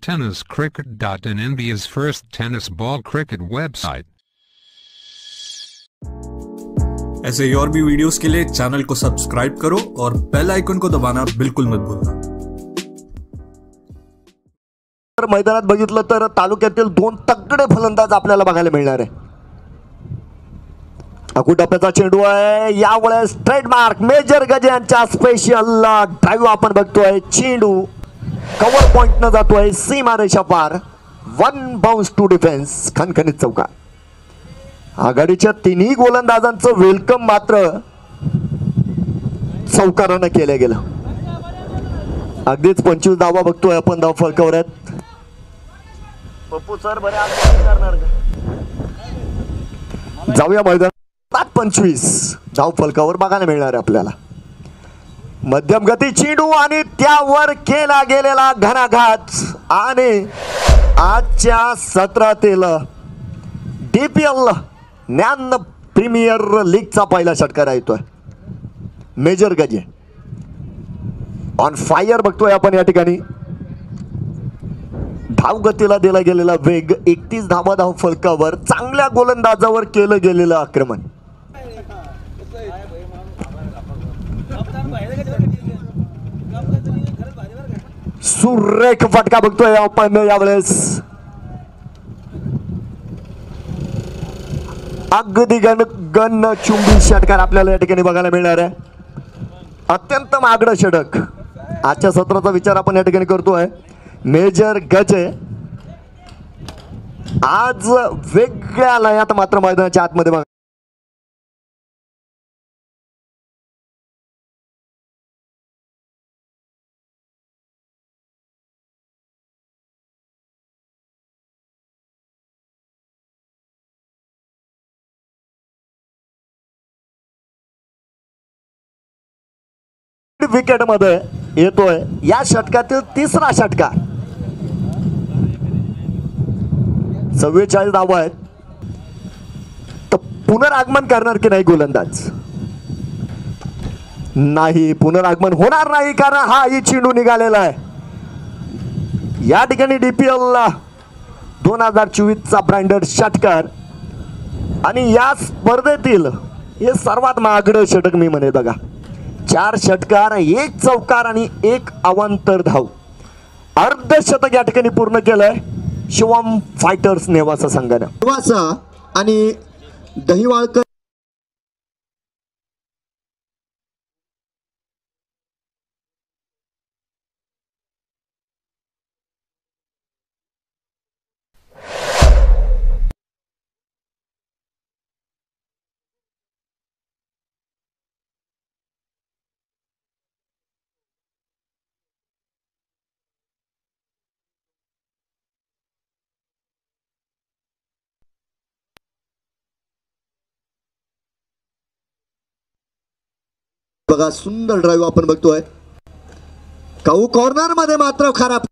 tenniscricket.in, India's first tennis ball cricket website. ऐसे और भी वीडियोस के लिए चैनल को सब्सक्राइब करो और बेल आइकन को दबाना बिल्कुल मत भूलना। मैदानात बघितलं तर तालुक्यातील दोन तगडे फलंदाज आपल्याला बघायला मिळणार आहे। अकुटप्प्याचा चेंडू आहे, यावेळेस ट्रेडमार्क मेजर गजे यांचा स्पेशल ड्राइव्ह आपण बघतोय। चेंडू कव्हर पॉइंट न जातोय सीमारेषा पार, वन बाउन्स टू डिफेन्स, खणखणीत चौकार। आघाडीच्या तिन्ही गोलंदाजांचं वेलकम मात्र चौकारानं केलं गेलं। अगदीच 25 धावा बघतोय आपण धाव फलकावर आहेत। पप्पू सर बरे आज करणार का? जाऊया मैदानात। 25 धाव फलकावर बघायला मिळणार आहे आपल्याला। मध्यम गती चेंडू आणि त्यावर केला गेलेला घणाघात आणि आजच्या सत्रातील DPL ज्ञान प्रीमियर लीगचा पहिला षटकार येतोय। मेजर गजे ऑन फायर बघतोय आपण या ठिकाणी। धाव गतीला दिला गेलेला वेग 31 धावा धाव फलकावर, चांगल्या गोलंदाजावर केलं गेलेलं आक्रमण। सुरेख फटका बघतोय आपण यावेळेस। अगदी गन चुंबी षटकार आपल्याला या ठिकाणी बघायला मिळणार आहे। अत्यंत मागडं षटक आजच्या सत्राचा विचार आपण या ठिकाणी करतोय। मेजर गजे आज वेगळ्या लयात मात्र मैदानाच्या आतमध्ये बघा। विकेट मध्ये येतोय या षटकातील तिसरा षटकार। 44 धावा आहेत, तर पुनरागमन करणार की नाही गोलंदाज? नाही, पुनरागमन होणार नाही, कारण हा ही चेंडू निघालेला आहे। या ठिकाणी DPL 2024 चा ब्रँडेड षटकार आणि या स्पर्धेतील हे सर्वात महागडं षटक मी म्हणेन बघा। 4 षटकार, 1 चौकार आणि 1 अवांतर धाव, अर्धशतक या ठिकाणी पूर्ण केलंय शिवम फायटर्स नेवासा संघाने। नेवासा आणि दहिवाळकर बघा, सुंदर ड्राइव्ह आपण बघतोय। काऊ कॉर्नर मध्ये मात्र खराब